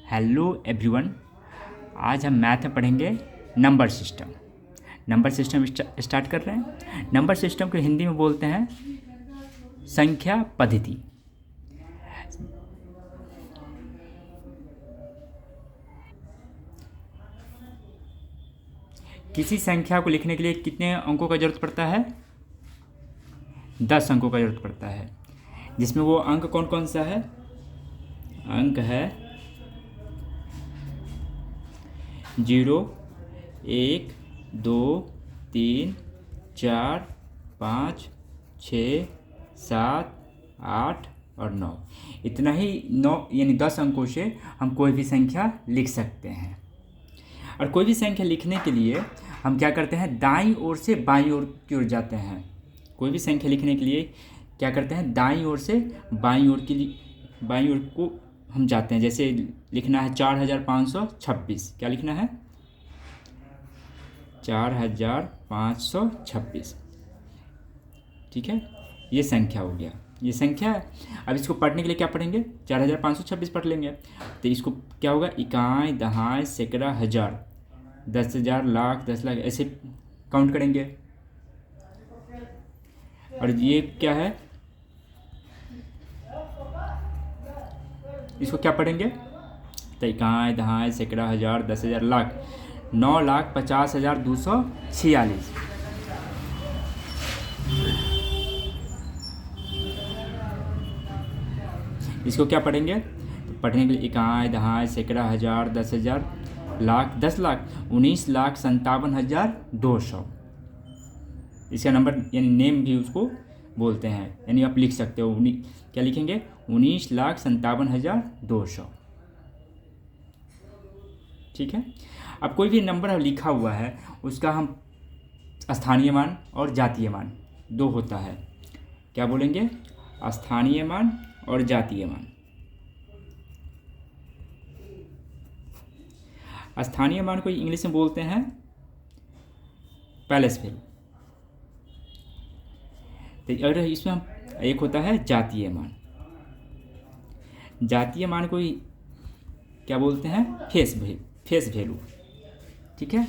Hello everyone. आज हम math में पढ़ेंगे number system. Number system start कर रहे हैं। नंबर सिस्टम को हिंदी में बोलते हैं संख्या पद्धति। किसी संख्या को लिखने के लिए कितने अंकों का जरूरत पड़ता है? 10 अंकों का जरूरत पड़ता है। जिसमें वो अंक कौन कौन सा है? अंक है 0, 1, 2, 3, 4, 5, 6, 7, 8 और 9। इतना ही 9 यानी 10 अंकों से हम कोई भी संख्या लिख सकते हैं। और कोई भी संख्या लिखने के लिए हम क्या करते हैं? दाईं ओर से बाईं ओर की ओर जाते हैं। कोई भी संख्या लिखने के लिए क्या करते हैं? दाईं ओर से बाईं ओर को हम जाते हैं। जैसे लिखना है 4526। क्या लिखना है? 4526। ठीक है, ये संख्या हो गया। ये संख्या है। अब इसको पढ़ने के लिए क्या पढ़ेंगे? 4526 पढ़ लेंगे। तो इसको क्या होगा? इकाई, दहाई, सैकड़ा, हजार, 10,000, लाख, 10 लाख, ऐसे काउंट करेंगे। और ये क्या है? इसको क्या पढ़ेंगे? तो इकाई, दहाई, सैकड़ा, हजार, 10,000, लाख, 9,50,246। इसको क्या पढ़ेंगे? तो पढ़ने के लिए इकाई, दहाई, सैकड़ा, हजार, 10,000, लाख, 10 लाख, 19,57,200। इसका नंबर यानी नेम भी उसको बोलते हैं। यानी आप लिख सकते हो क्या लिखेंगे? 19,57,200। ठीक है। अब कोई भी नंबर लिखा हुआ है उसका हम स्थानीय मान और जातीय मान दो होता है। क्या बोलेंगे? स्थानीय मान और जातीय मान। स्थानीय मान को इंग्लिश में बोलते हैं पैलेस वैल्यू। तो अगर इसमें हम एक होता है जातीय मान। जातीय मान को क्या बोलते हैं? Face value. ठीक है।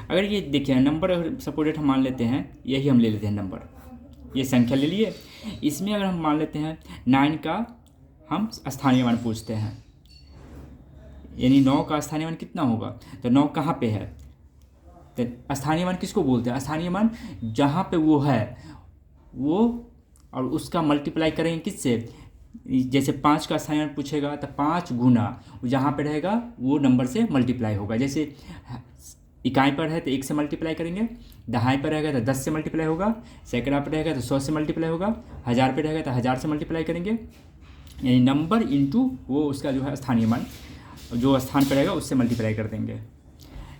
अगर ये देखिए नंबर, अगर सपोर्टेड हम मान लेते हैं, यही हम ले लेते हैं नंबर, ये संख्या ले लिए। इसमें अगर हम मान लेते हैं 9 का हम स्थानीय मान पूछते हैं, यानी 9 का स्थानीय मान कितना होगा? तो 9 कहाँ पे है? तो स्थानीय मान किसको बोलते हैं? स्थानीय मान जहाँ पे वो है वो, और उसका मल्टीप्लाई करेंगे किससे? जैसे 5 का स्थानीय मान पूछेगा तो 5 गुना जहाँ पे रहेगा वो नंबर से मल्टीप्लाई होगा। जैसे इकाई पर है तो 1 से मल्टीप्लाई करेंगे, दहाई पर रहेगा तो 10 से मल्टीप्लाई होगा, सैकड़ा पर रहेगा तो 100 से मल्टीप्लाई होगा, हज़ार पर रहेगा तो 1000 से मल्टीप्लाई करेंगे। यानी नंबर इंटू वो उसका जो है स्थानीय मान, जो स्थान पर रहेगा उससे मल्टीप्लाई कर देंगे।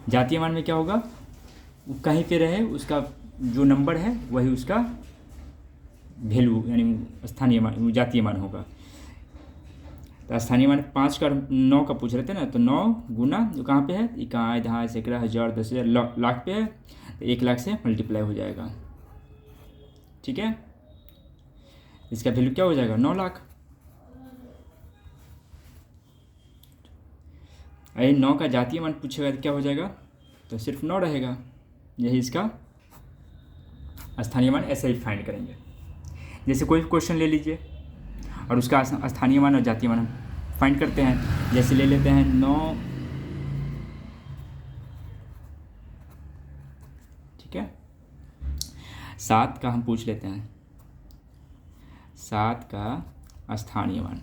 जातीय मान में क्या होगा? कहीं पे रहे उसका जो नंबर है वही उसका वैल्यू यानी स्थानीय मान, जातीय मान होगा। तो स्थानीय मान 5 का 9 का पूछ रहे थे ना, तो 9 गुना जो कहाँ पे है? इकाई, दहाई, सैकड़ा, हजार, 10,000, लाख पे है, तो 1 लाख से मल्टीप्लाई हो जाएगा। ठीक है। इसका वैल्यू क्या हो जाएगा? 9 लाख। अरे 9 का जातीय मान पूछेगा तो क्या हो जाएगा? तो सिर्फ 9 रहेगा। यही इसका स्थानीय मान। ऐसे ही फाइंड करेंगे। जैसे कोई क्वेश्चन ले लीजिए और उसका स्थानीय मान और जातीय मान फाइंड करते हैं। जैसे ले लेते हैं 9, ठीक है, 7 का हम पूछ लेते हैं। 7 का स्थानीय मान,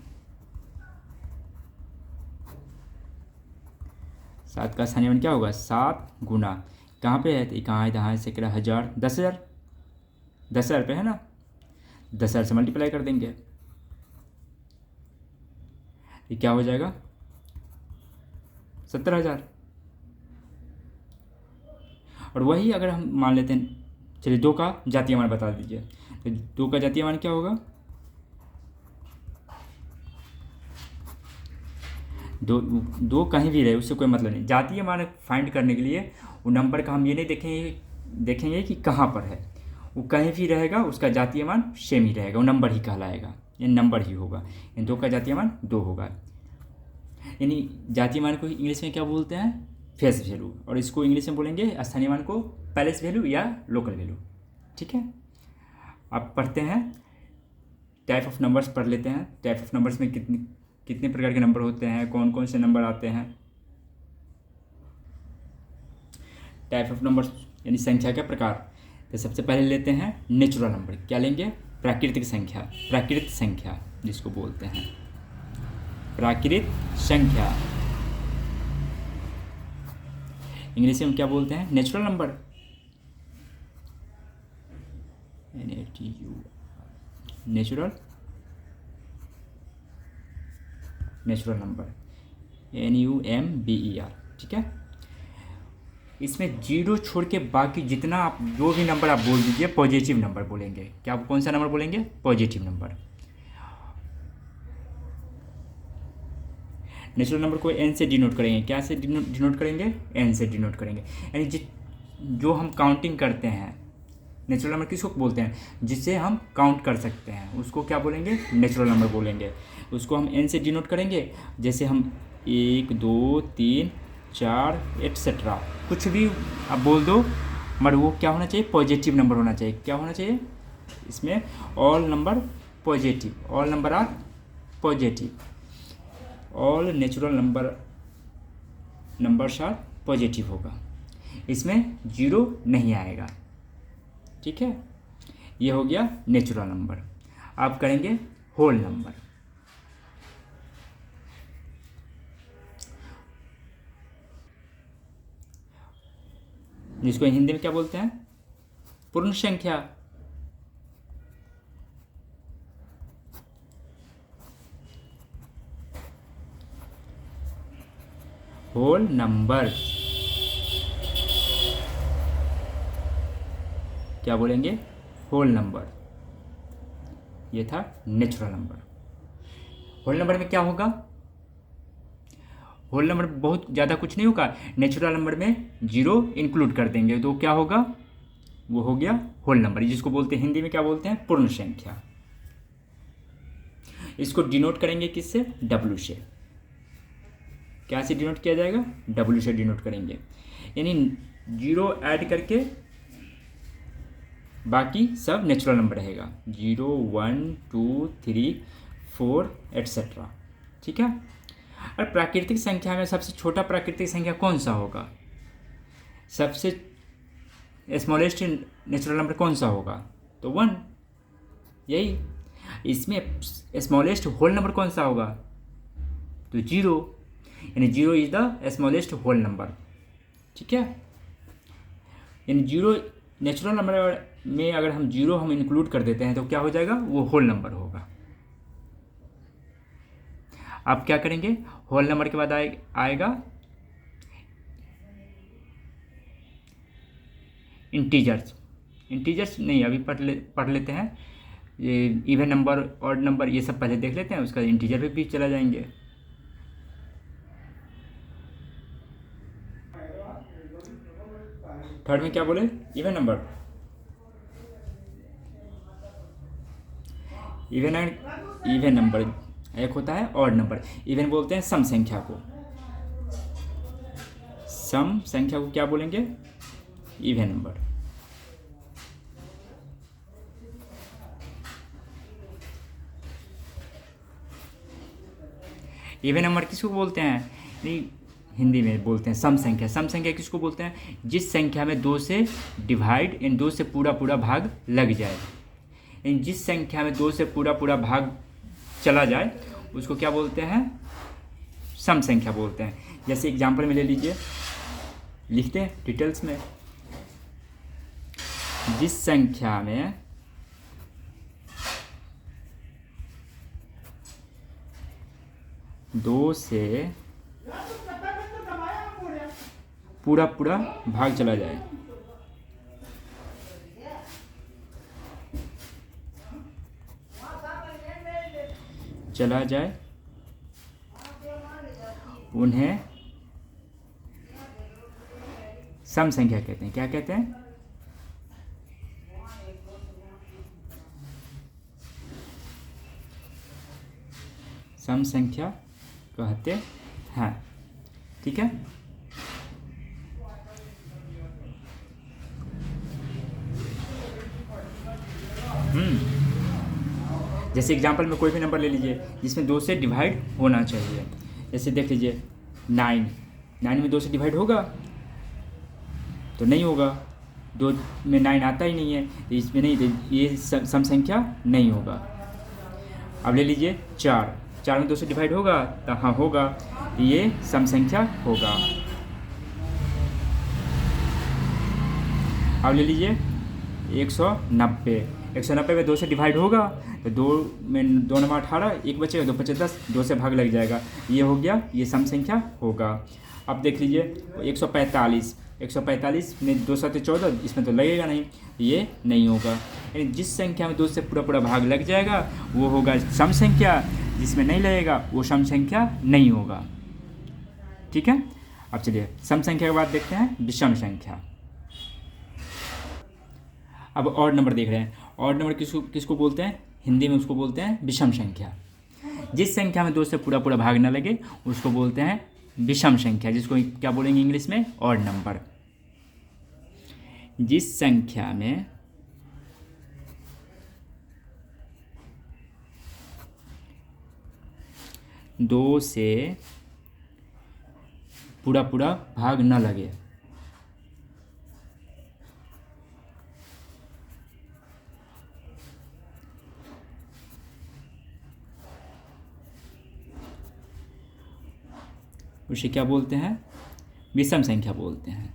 7 का स्थानीय मान क्या होगा? 7 गुना कहाँ पे है? तो इकाई, दहाई, सैकड़ा, हजार, 10,000, 10,000 पे है ना, 10,000 से मल्टीप्लाई कर देंगे। ये क्या हो जाएगा? 17,000। और वही अगर हम मान लेते हैं, चलिए 2 का जातीय मान बता दीजिए। तो 2 का जातीय मान क्या होगा? दो कहीं भी रहे उससे कोई मतलब नहीं। जातीय मान फाइंड करने के लिए वो नंबर का हम ये नहीं देखेंगे कि कहाँ पर है, वो कहीं भी रहेगा उसका जातीय मान सेम ही रहेगा, वो नंबर ही कहलाएगा, ये नंबर ही होगा। इन 2 का जातीय मान 2 होगा। यानी जातीय मान को इंग्लिश में क्या बोलते हैं, फेस वैल्यू, और इसको इंग्लिश में बोलेंगे स्थानीय मान को पैलेस वैल्यू या लोकल वैल्यू। ठीक है, आप पढ़ते हैं टाइप ऑफ नंबर्स पढ़ लेते हैं। टाइप ऑफ नंबर्स में कितने कितने प्रकार के नंबर होते हैं, कौन कौन से नंबर आते हैं। टाइप ऑफ नंबर्स यानी संख्या के प्रकार। तो सबसे पहले लेते हैं नेचुरल नंबर। क्या लेंगे, प्राकृतिक संख्या। प्राकृतिक संख्या जिसको बोलते हैं प्राकृतिक संख्या, इंग्लिश में क्या बोलते हैं, natural number. Natural natural number NUMBER। ठीक है, इसमें जीरो छोड़ के बाकी जितना आप जो भी नंबर आप बोल दीजिए पॉजिटिव नंबर बोलेंगे। क्या आप कौन सा नंबर बोलेंगे, पॉजिटिव नंबर। नेचुरल नंबर को n से डिनोट करेंगे। क्या से डिनोट करेंगे, n से डिनोट करेंगे। यानी जो हम काउंटिंग करते हैं, नेचुरल नंबर किसको बोलते हैं, जिसे हम काउंट कर सकते हैं, उसको क्या बोलेंगे, नेचुरल नंबर बोलेंगे। उसको हम n से डिनोट करेंगे। जैसे हम 1 2 3 4 एट्सेट्रा कुछ भी आप बोल दो, मगर वो क्या होना चाहिए, पॉजिटिव नंबर होना चाहिए। क्या होना चाहिए इसमें, all number positive, all number are positive, all natural numbers are positive होगा, इसमें जीरो नहीं आएगा। ठीक है, ये हो गया नेचुरल नंबर। आप करेंगे होल नंबर। जिसको हिंदी में क्या बोलते हैं, पूर्ण संख्या। होल नंबर क्या बोलेंगे, होल नंबर। ये था नेचुरल नंबर। होल नंबर में क्या होगा, होल नंबर बहुत ज़्यादा कुछ नहीं होगा। नेचुरल नंबर में जीरो इंक्लूड कर देंगे तो क्या होगा, वो हो गया होल नंबर, जिसको बोलते हैं हिंदी में क्या बोलते हैं, पूर्ण संख्या। इसको डिनोट करेंगे किससे, W से। क्या से डिनोट किया जाएगा, W से डिनोट करेंगे। यानी जीरो ऐड करके बाकी सब नेचुरल नंबर रहेगा, 0 1 2 3 4 एट्सेट्रा। ठीक है, और प्राकृतिक संख्या में सबसे छोटा प्राकृतिक संख्या कौन सा होगा, सबसे स्मॉलेस्ट नेचुरल नंबर कौन सा होगा, तो 1, यही। इसमें स्मॉलेस्ट होल नंबर कौन सा होगा, तो 0, यानी 0 is the smallest whole number. ठीक है, यानी 0 नेचुरल नंबर में अगर हम 0 हम इंक्लूड कर देते हैं तो क्या हो जाएगा, वो होल नंबर होगा। आप क्या करेंगे, होल नंबर के बाद आएगा इंटीजर्स। इंटीजर्स नहीं, अभी पढ़ लेते हैं। ये इवन नंबर, ऑड नंबर, ये सब पहले देख लेते हैं, उसका इंटीजर पे भी चला जाएंगे। थर्ड में क्या बोले, इवन नंबर। इवन नंबर एक होता है ऑड नंबर। इवन बोलते हैं सम संख्या को। सम संख्या को क्या बोलेंगे, इवन नंबर। इवन नंबर किसको बोलते हैं, नहीं हिंदी में बोलते हैं सम संख्या। सम संख्या किसको बोलते हैं, जिस संख्या में 2 से डिवाइड इन 2 से पूरा पूरा भाग लग जाए। इन जिस संख्या में 2 से पूरा पूरा भाग चला जाए उसको क्या बोलते हैं, सम संख्या बोलते हैं। जैसे एग्जांपल में ले लीजिए, लिखते हैं डिटेल्स में, जिस संख्या में 2 से पूरा पूरा भाग चला जाए, उन्हें सम संख्या कहते हैं। क्या कहते हैं, सम संख्या कहते हैं। ठीक है, जैसे एग्जांपल में कोई भी नंबर ले लीजिए जिसमें 2 से डिवाइड होना चाहिए। जैसे देख लीजिए 9 में 2 से डिवाइड होगा तो नहीं होगा, 2 में 9 आता ही नहीं है, तो इसमें नहीं, तो ये सम संख्या नहीं होगा। अब ले लीजिए 4 में 2 से डिवाइड होगा तो हाँ होगा, ये सम संख्या होगा। अब ले लीजिए 190 में 2 से डिवाइड होगा तो 2 में 2 नंबर 18, 1 बचेगा, 2 पचे 10, 2 से भाग लग जाएगा, ये हो गया, ये सम संख्या होगा। अब देख लीजिए 145 में 2 7 14, इसमें तो लगेगा नहीं, ये नहीं होगा। यानी जिस संख्या में 2 से पूरा भाग लग जाएगा वो होगा सम संख्या, जिसमें नहीं लगेगा वो सम संख्या नहीं होगा। ठीक है, अब चलिए सम संख्या के बाद देखते हैं विषम संख्या। अब ऑड नंबर देख रहे हैं, ऑड नंबर किसको बोलते हैं, हिंदी में उसको बोलते हैं विषम संख्या। जिस संख्या में 2 से पूरा भाग न लगे उसको बोलते हैं विषम संख्या, जिसको क्या बोलेंगे इंग्लिश में, ऑड नंबर। जिस संख्या में 2 से पूरा भाग न लगे उसे क्या बोलते हैं, विषम संख्या बोलते हैं।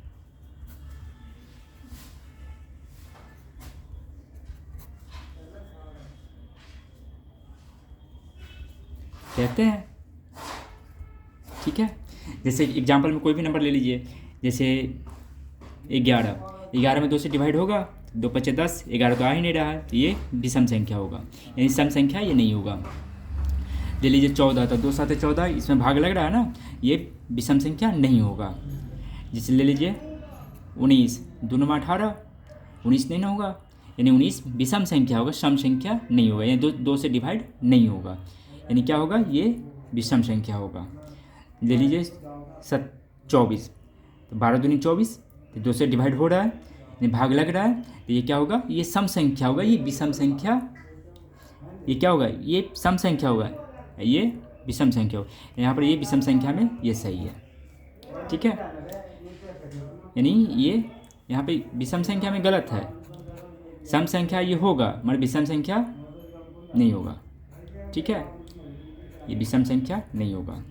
कहते हैं। ठीक है, जैसे एग्जांपल में कोई भी नंबर ले लीजिए, जैसे 11 में 2 से डिवाइड होगा, 2 पचे 10, 11 तो आ ही नहीं रहा है, तो ये विषम संख्या होगा, यानी सम संख्या ये नहीं होगा। ले लीजिए 14, तो 2 7 14, इसमें भाग लग रहा है ना, ये विषम संख्या नहीं होगा। जैसे ले लीजिए 19, 2 9 18, 19 नहीं ना होगा, यानी 19 विषम संख्या होगा, सम संख्या नहीं होगा, यानी 2 से डिवाइड नहीं होगा, यानी क्या होगा, ये विषम संख्या होगा। ले लीजिए 24, तो 12 दूनी 24, तो 2 से डिवाइड हो रहा है, यानी भाग लग रहा है, तो ये क्या होगा, ये सम संख्या होगा, ये विषम संख्या, ये क्या होगा, ये सम संख्या होगा, ये विषम संख्या हो, यहाँ पर ये विषम संख्या में ये सही है। ठीक है, यानी ये यहाँ पे विषम संख्या में गलत है, सम संख्या ये होगा मगर विषम संख्या नहीं होगा। ठीक है, ये विषम संख्या नहीं होगा।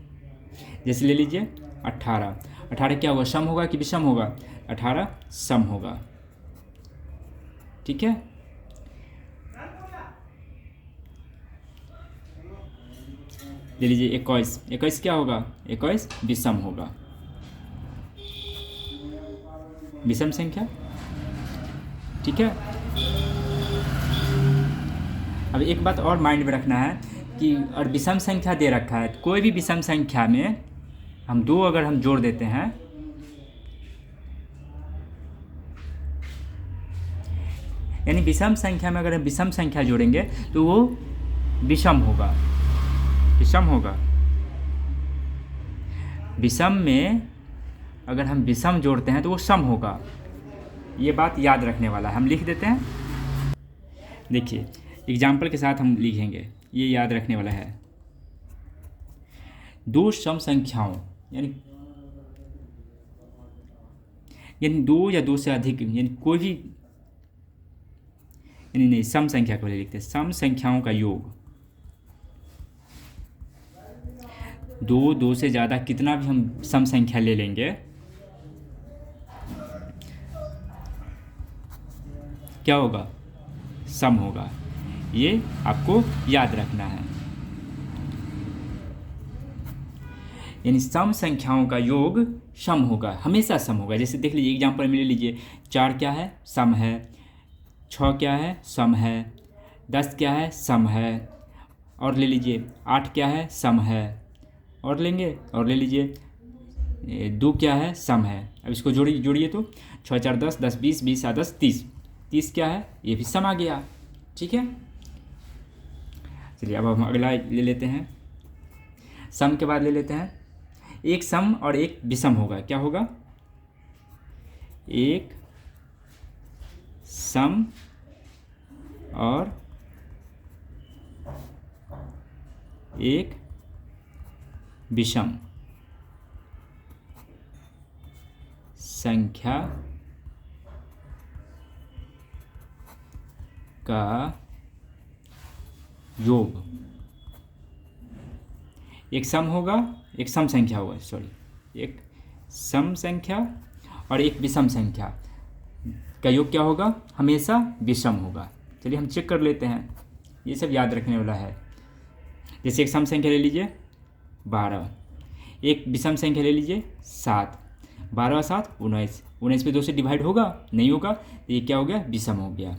जैसे ले लीजिए 18 क्या होगा, सम होगा कि विषम होगा, 18 सम होगा। ठीक है, ले लीजिए 21 क्या होगा, 21 विषम होगा, विषम संख्या। ठीक है, अब एक बात और माइंड में रखना है कि और विषम संख्या दे रखा है, कोई भी विषम संख्या में हम 2 अगर हम जोड़ देते हैं, यानी विषम संख्या में अगर हम विषम संख्या जोड़ेंगे तो वो विषम होगा, विषम होगा। विषम में अगर हम विषम जोड़ते हैं तो वो सम होगा, ये बात याद रखने वाला है। हम लिख देते हैं, देखिए एग्जाम्पल के साथ हम लिखेंगे, ये याद रखने वाला है। 2 सम संख्याओं यानी 2 या 2 से अधिक, यानी कोई भी, यानी नहीं, सम संख्या को लिखते हैं, सम संख्याओं का योग। 2 से ज़्यादा कितना भी हम सम संख्या ले लेंगे, क्या होगा, सम होगा, ये आपको याद रखना है। यानी सम संख्याओं का योग सम होगा, हमेशा सम होगा। जैसे देख लीजिए एग्जांपल में ले लीजिए, 4 क्या है, सम है, 6 क्या है, सम है, 10 क्या है, सम है, और ले लीजिए 8 क्या है, सम है, और लेंगे और ले लीजिए 2 क्या है, सम है। अब इसको जोड़िए तो 6 4 10, 10 20, 20 7 10 30, 30 क्या है, ये भी सम आ गया। ठीक है, चलिए अब हम अगला ले लेते हैं, सम के बाद ले लेते हैं एक सम और एक विषम होगा। क्या होगा? एक सम और एक विषम संख्या का योग। एक सम होगा, एक सम संख्या होगा, सॉरी, एक सम संख्या और एक विषम संख्या का योग क्या होगा? हमेशा विषम होगा। चलिए हम चेक कर लेते हैं, ये सब याद रखने वाला है। जैसे एक सम संख्या ले लीजिए 12, एक विषम संख्या ले लीजिए 7, 12 7 19, 19 पे 2 से डिवाइड होगा? नहीं होगा, तो ये क्या हो गया? विषम हो गया।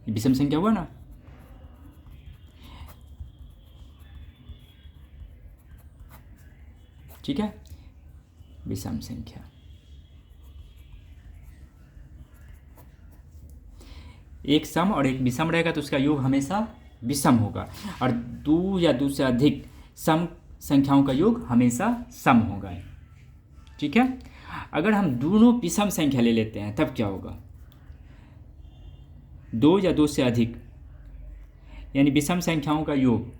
विषम संख्या हुआ ना। ठीक है, विषम संख्या। एक सम और एक विषम रहेगा तो उसका योग हमेशा विषम होगा, और दो या दो से अधिक सम संख्याओं का योग हमेशा सम होगा। ठीक है, अगर हम दोनों विषम संख्या ले लेते हैं तब क्या होगा? दो या दो से अधिक यानी विषम संख्याओं का योग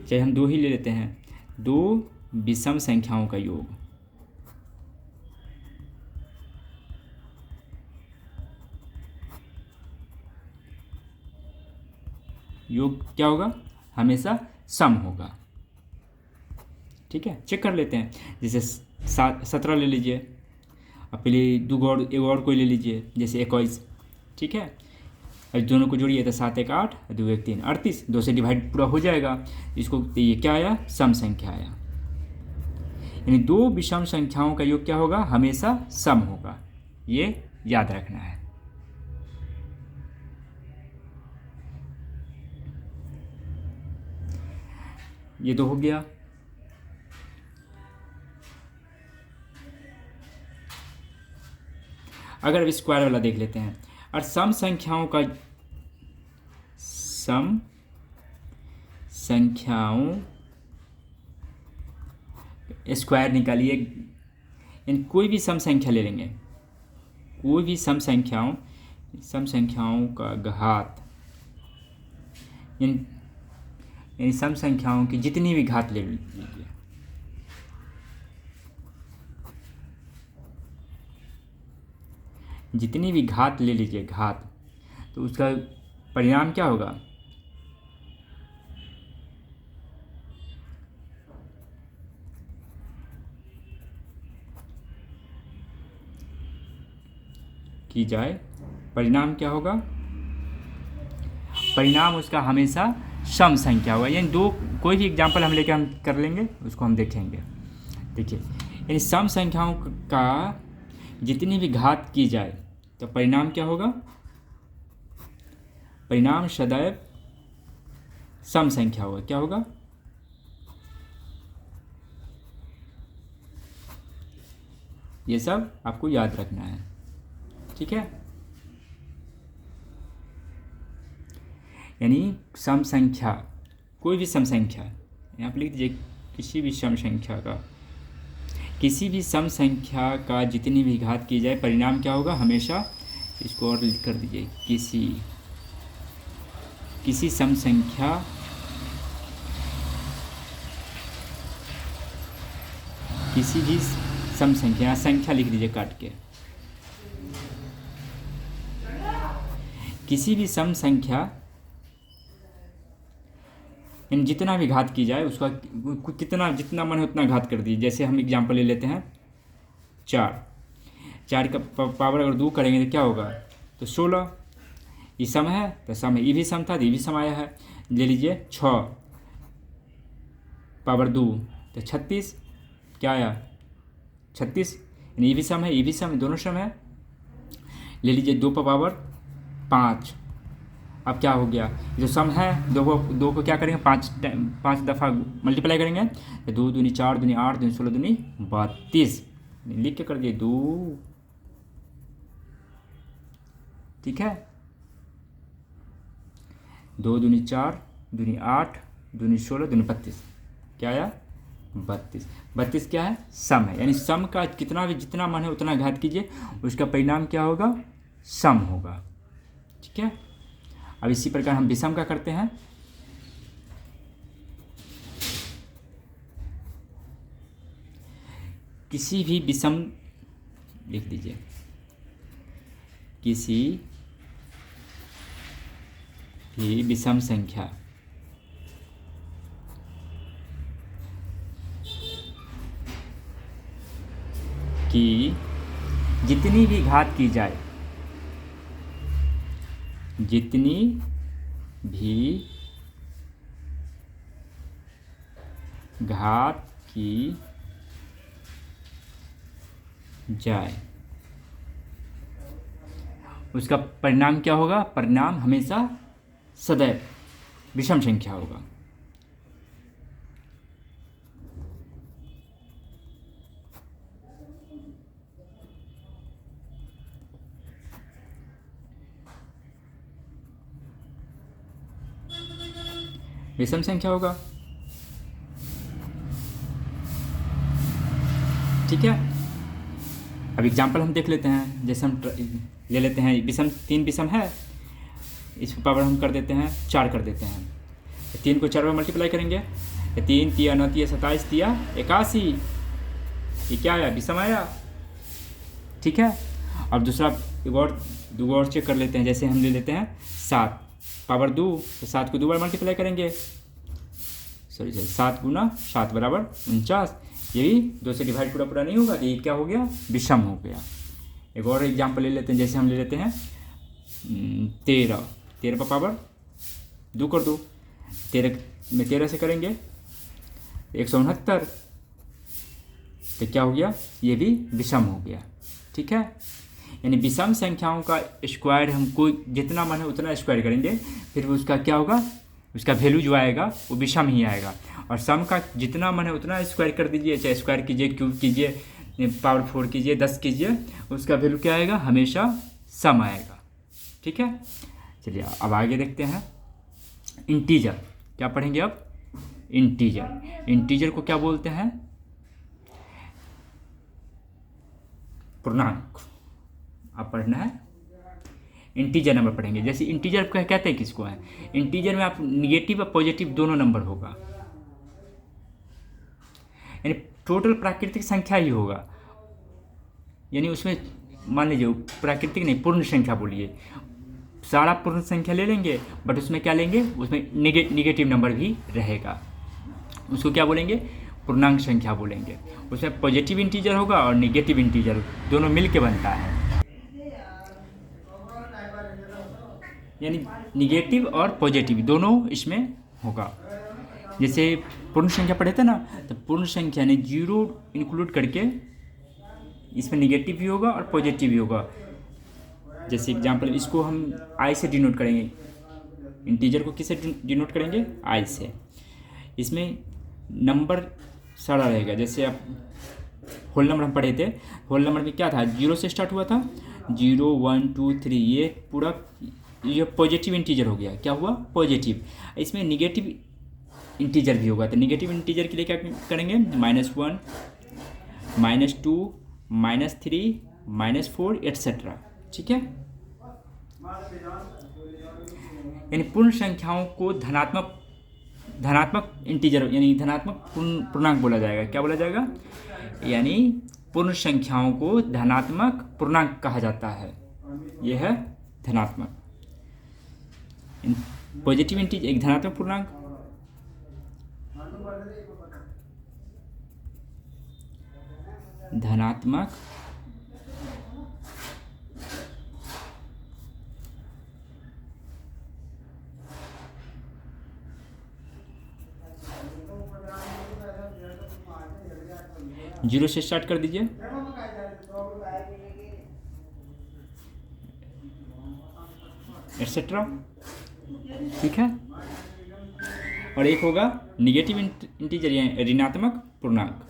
चाहे हम दो ही ले लेते हैं, दो विषम संख्याओं का योग क्या होगा? हमेशा सम होगा। ठीक है, चेक कर लेते हैं। जैसे 17 ले लीजिए, अब पहले एक और कोई ले लीजिए, जैसे 21। ठीक है, अब दोनों को जोड़िए तो 7 1 8, 2 1 3 38, 2 से डिवाइड पूरा हो जाएगा। इसको ये क्या आया? सम संख्या आया। यानी दो विषम संख्याओं का योग क्या होगा? हमेशा सम होगा। ये याद रखना है। ये तो हो गया। अगर अब स्क्वायर वाला देख लेते हैं, और सम संख्याओं स्क्वायर निकालिए। इन कोई भी सम संख्या ले लेंगे, कोई भी सम संख्याओं का घात, यानी सम संख्याओं की जितनी भी घात ले लीजिए, जितनी भी घात ले लीजिए, घात, तो उसका परिणाम क्या होगा? की जाए, परिणाम क्या होगा? परिणाम उसका हमेशा सम संख्या होगा। यानी दो कोई भी एग्जाम्पल हम लेके हम कर लेंगे, उसको हम देखेंगे। देखिए, यानी सम संख्याओं का जितनी भी घात की जाए तो परिणाम क्या होगा? परिणाम सदैव सम संख्या होगा। क्या होगा? ये सब आपको याद रखना है। ठीक है, यानी सम संख्या, कोई भी सम संख्या, यहाँ पर लिख दीजिए, किसी भी सम संख्या का जितनी भी घात की जाए परिणाम क्या होगा? हमेशा, इसको और लिख कर दीजिए, किसी सम संख्या किसी भी सम संख्या, संख्या लिख दीजिए काट के, किसी भी सम संख्या इन जितना भी घात की जाए उसका जितना मन है उतना घात कर दीजिए। जैसे हम एग्जांपल ले लेते हैं 4 का पावर अगर 2 करेंगे तो क्या होगा? तो 16। ये सम है तो सम है, ये भी सम था तो ये भी सम आया है। ले लीजिए 6 पावर 2 तो 36, क्या आया? 36। यानी ये भी सम है, ये भी सम है, दोनों सम है। ले लीजिए 2 पावर 5, अब क्या हो गया? जो सम है, दो को क्या करेंगे? 5 दफ़ा मल्टीप्लाई करेंगे तो 2 दूनी 4 दूनी 8 दूनी 16 दूनी 32, लिख के कर दिए 2। ठीक है, 2 दूनी 4, दूनी 8, दूनी 16, दूनी 32, क्या आया 32। 32 क्या है सम है, यानी सम का कितना भी जितना मन है उतना घात कीजिए, उसका परिणाम क्या होगा सम होगा। ठीक है, अब इसी प्रकार हम विषम का करते हैं। किसी भी विषम लिख दीजिए, किसी भी विषम संख्या की जितनी भी घात की जाए, जितनी भी घात की जाए, उसका परिणाम क्या होगा, परिणाम हमेशा सदैव विषम संख्या होगा। विषम संख्या होगा। ठीक है, अब एग्जाम्पल हम देख लेते हैं। जैसे हम ले लेते हैं विषम, 3 विषम है, इसको पावर हम कर देते हैं 4 कर देते हैं। 3 को 4 में मल्टीप्लाई करेंगे, 3 तिया 9 तिया 27 तिया 81, ये क्या आया विषम आया। ठीक है, अब दूसरा दो और चेक कर लेते हैं। जैसे हम ले लेते हैं 7 पावर 2, तो 7 को 2 बार मल्टीप्लाई करेंगे, सॉरी 7 गुना 7 बराबर 49, ये भी 2 से डिवाइड पूरा नहीं होगा, तो ये क्या हो गया विषम हो गया। एक और एग्जाम्पल ले लेते हैं। जैसे हम ले लेते हैं 13 पर पावर 2 कर दो, 13 में 13 से करेंगे 169, तो क्या हो गया ये भी विषम हो गया। ठीक है, यानी विषम संख्याओं का स्क्वायर हमको जितना मन है उतना स्क्वायर करेंगे, फिर उसका क्या होगा, उसका वैल्यू जो आएगा वो विषम ही आएगा। और सम का जितना मन है उतना स्क्वायर कर दीजिए, चाहे स्क्वायर कीजिए, क्यूब कीजिए, पावर 4 कीजिए, 10 कीजिए, उसका वैल्यू क्या आएगा, हमेशा सम आएगा। ठीक है, चलिए अब आगे देखते हैं। इंटीजर क्या पढ़ेंगे अब, इंटीजर को क्या बोलते हैं, पूर्णांक। आप पढ़ना है इंटीजर नंबर पढ़ेंगे। जैसे इंटीजर कहते हैं किसको है, इंटीजर में आप निगेटिव और पॉजिटिव दोनों नंबर होगा, यानी टोटल प्राकृतिक संख्या ही होगा। यानी उसमें मान लीजिए प्राकृतिक नहीं, पूर्ण संख्या बोलिए, सारा पूर्ण संख्या ले लेंगे, बट उसमें क्या लेंगे, उसमें निगेटिव नंबर भी रहेगा, उसको क्या बोलेंगे, पूर्णांक संख्या बोलेंगे। उसमें पॉजिटिव इंटीजर होगा और निगेटिव इंटीजर दोनों मिल के बनता है, यानी निगेटिव और पॉजिटिव दोनों इसमें होगा। जैसे पूर्ण संख्या पढ़े थे ना, तो पूर्ण संख्या ने 0 इंक्लूड करके इसमें निगेटिव भी होगा और पॉजिटिव भी होगा। जैसे एग्जांपल इसको हम आई से डिनोट करेंगे, इंटीजर को किससे डिनोट करेंगे, आई से। इसमें नंबर सारा रहेगा। जैसे आप होल नंबर हम पढ़े थे, होल नंबर में क्या था, 0 से स्टार्ट हुआ था, 0 1 2 3, ये पूरा ये पॉजिटिव इंटीजर हो गया। क्या हुआ, पॉजिटिव। इसमें निगेटिव इंटीजर भी होगा, तो निगेटिव इंटीजर के लिए क्या करेंगे, -1 -2 -3 -4 एट्सेट्रा। ठीक है, यानी पूर्ण संख्याओं को धनात्मक इंटीजर यानी धनात्मक पूर्णांक बोला जाएगा। क्या बोला जाएगा, यानी पूर्ण संख्याओं को धनात्मक पूर्णांक कहा जाता है, यह है धनात्मक। पॉजिटिव इंटीजर एक धनात्मक पूर्णांक, धनात्मक जीरो से स्टार्ट कर दीजिए, एटसेट्रा। ठीक है, और एक होगा निगेटिव इंटीजर यानी ऋणात्मक पूर्णांक।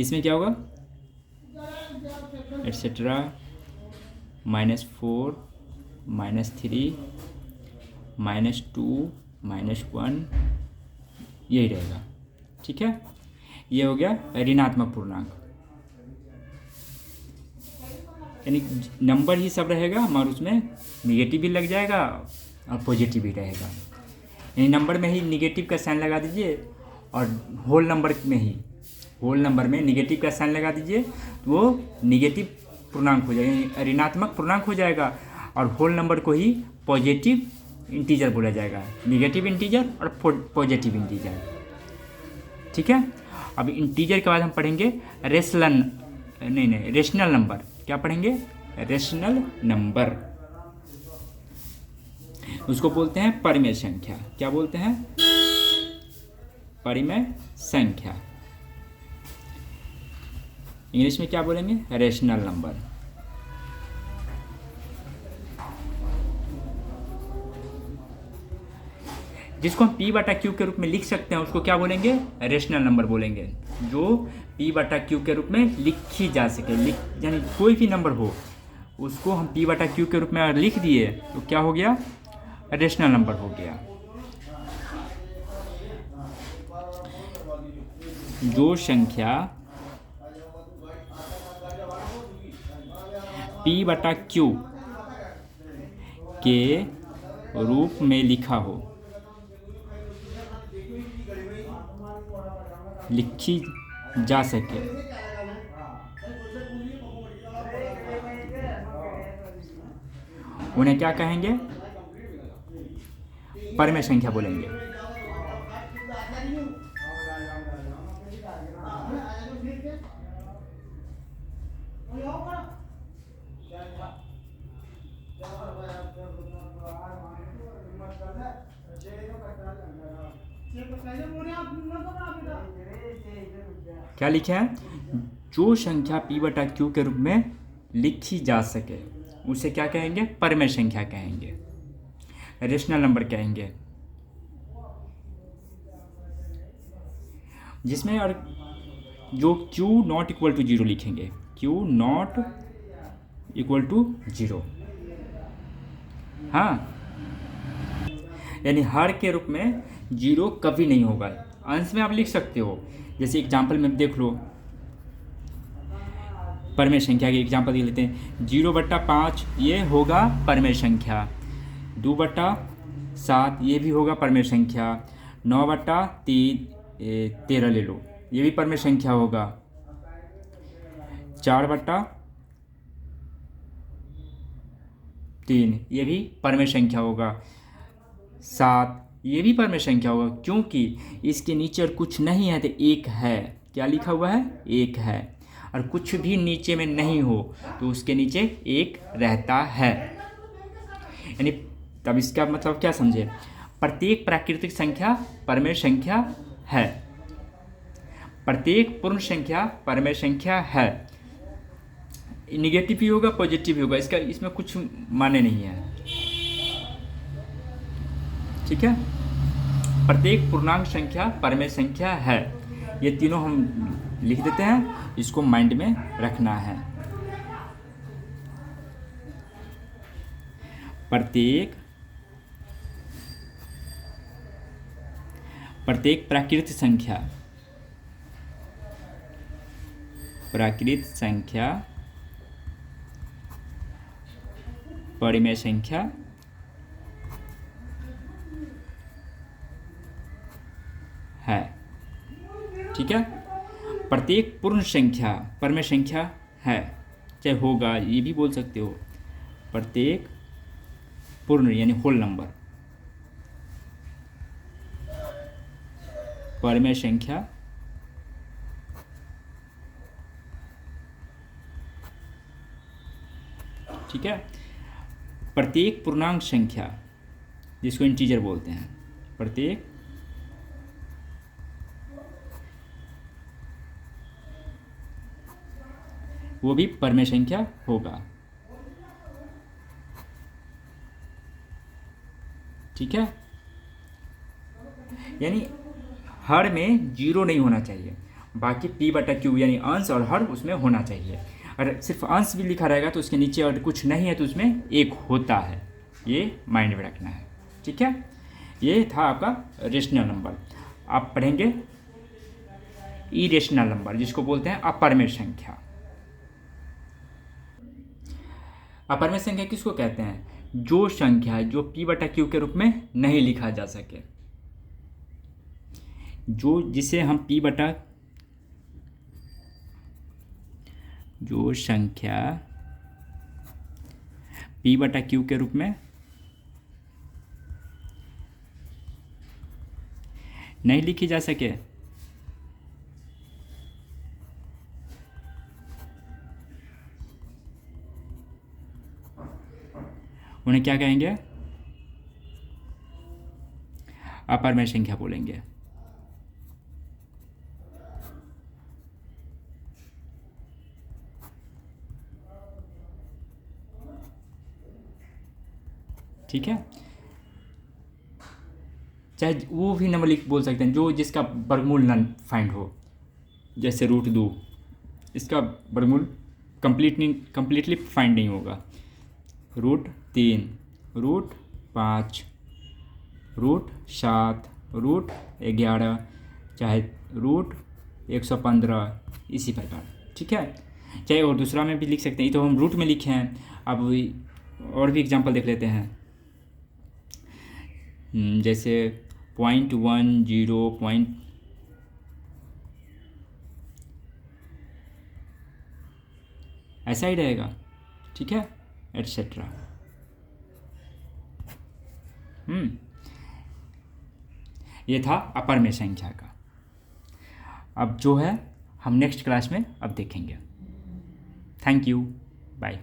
इसमें क्या होगा, एटसेट्रा, -4 -3 -2 -1, यही रहेगा। ठीक है, ये हो गया ऋणात्मक पूर्णांक, यानी नंबर ही सब रहेगा और उसमें निगेटिव भी लग जाएगा और पॉजिटिव भी रहेगा। यानी नंबर में ही निगेटिव का साइन लगा दीजिए और होल नंबर में निगेटिव का साइन लगा दीजिए, तो वो निगेटिव पूर्णांक हो जाएगा, ऋणात्मक पूर्णांक हो जाएगा। और होल नंबर को ही पॉजिटिव इंटीजर बोला जाएगा, निगेटिव इंटीजर और पॉजिटिव इंटीजर। ठीक है, अब इंटीजर के बाद हम पढ़ेंगे रेशनल नंबर। क्या पढ़ेंगे, रेशनल नंबर, उसको बोलते हैं परिमेय संख्या। क्या बोलते हैं, परिमेय संख्या। इंग्लिश में क्या बोलेंगे, रेशनल नंबर। जिसको हम P/Q के रूप में लिख सकते हैं उसको क्या बोलेंगे, रेशनल नंबर बोलेंगे। जो P/Q के रूप में लिखी जा सके, यानी कोई भी नंबर हो उसको हम P/Q के रूप में अगर लिख दिए तो क्या हो गया, रेशनल नंबर हो गया। जो संख्या P/Q के रूप में लिखी जा सके, उन्हें क्या कहेंगे, परिमेय संख्या बोलेंगे। क्या लिखे हैं, जो संख्या P/Q के रूप में लिखी जा सके उसे क्या कहेंगे, परिमेय संख्या कहेंगे, रेशनल नंबर कहेंगे। जिसमें और जो Q नॉट इक्वल टू 0 लिखेंगे, Q नॉट इक्वल टू 0, हाँ, यानी हर के रूप में 0 कभी नहीं होगा। अंश में आप लिख सकते हो, जैसे एग्जाम्पल में देख लो, परिमेय संख्या के एग्जाम्पल देख लेते हैं। 0/5 ये होगा परिमेय संख्या, 2/7 ये भी होगा परिमेय संख्या, 9/13 ले लो, ये भी परिमेय संख्या होगा, 4/3 ये भी परिमेय संख्या होगा, 7 ये भी परिमेय संख्या होगा, क्योंकि इसके नीचे और कुछ नहीं है तो एक है। क्या लिखा हुआ है, एक है। और कुछ भी नीचे में नहीं हो तो उसके नीचे एक रहता है। यानी तब इसका मतलब क्या समझे, प्रत्येक प्राकृतिक संख्या परिमेय संख्या है, प्रत्येक पूर्ण संख्या परिमेय संख्या है। निगेटिव भी होगा पॉजिटिव भी होगा, इसमें कुछ माने नहीं है। ठीक है, प्रत्येक पूर्णांक संख्या परिमेय संख्या है। ये तीनों हम लिख देते हैं, इसको माइंड में रखना है। प्रत्येक प्राकृत संख्या परिमेय संख्या है। ठीक है, प्रत्येक पूर्ण संख्या परिमेय संख्या है, चाहे होगा ये भी बोल सकते हो। प्रत्येक पूर्ण यानी होल नंबर परिमेय संख्या ठीक है। प्रत्येक पूर्णांक संख्या जिसको इंटीजर बोलते हैं, प्रत्येक वो भी परिमेय संख्या होगा। ठीक है, यानी हर में 0 नहीं होना चाहिए, बाकी पी बटा क्यू यानी अंश और हर उसमें होना चाहिए। अगर सिर्फ अंश भी लिखा रहेगा तो उसके नीचे अगर कुछ नहीं है तो उसमें एक होता है, ये माइंड में रखना है। ठीक है, ये था आपका रेशनल नंबर। आप पढ़ेंगे इरेशनल नंबर, जिसको बोलते हैं अपरिमेय संख्या। अपरिमेय संख्या किसको कहते हैं? जो संख्या जो पी बटा क्यू के रूप में नहीं लिखा जा सके, जो जिसे हम जो संख्या पी बटा क्यू के रूप में नहीं लिखी जा सके, उन्हें क्या कहेंगे? अपरिमेय संख्या बोलेंगे। ठीक है, चाहे वो भी नंबर लिख बोल सकते हैं जो जिसका वर्गमूल न फाइंड हो, जैसे √2, इसका वर्गमूल कंप्लीटली फाइंड नहीं होगा। √3, √5, √7, √11, चाहे √115, इसी प्रकार। ठीक है, चाहे और दूसरा में भी लिख सकते हैं, ये तो हम रूट में लिखे हैं। अब और भी एग्जांपल देख लेते हैं, जैसे 0.10 ऐसा ही रहेगा। ठीक है, एटसेट्रा। ये था अपरिमेय संख्या का। अब जो है हम नेक्स्ट क्लास में अब देखेंगे। Thank you, bye.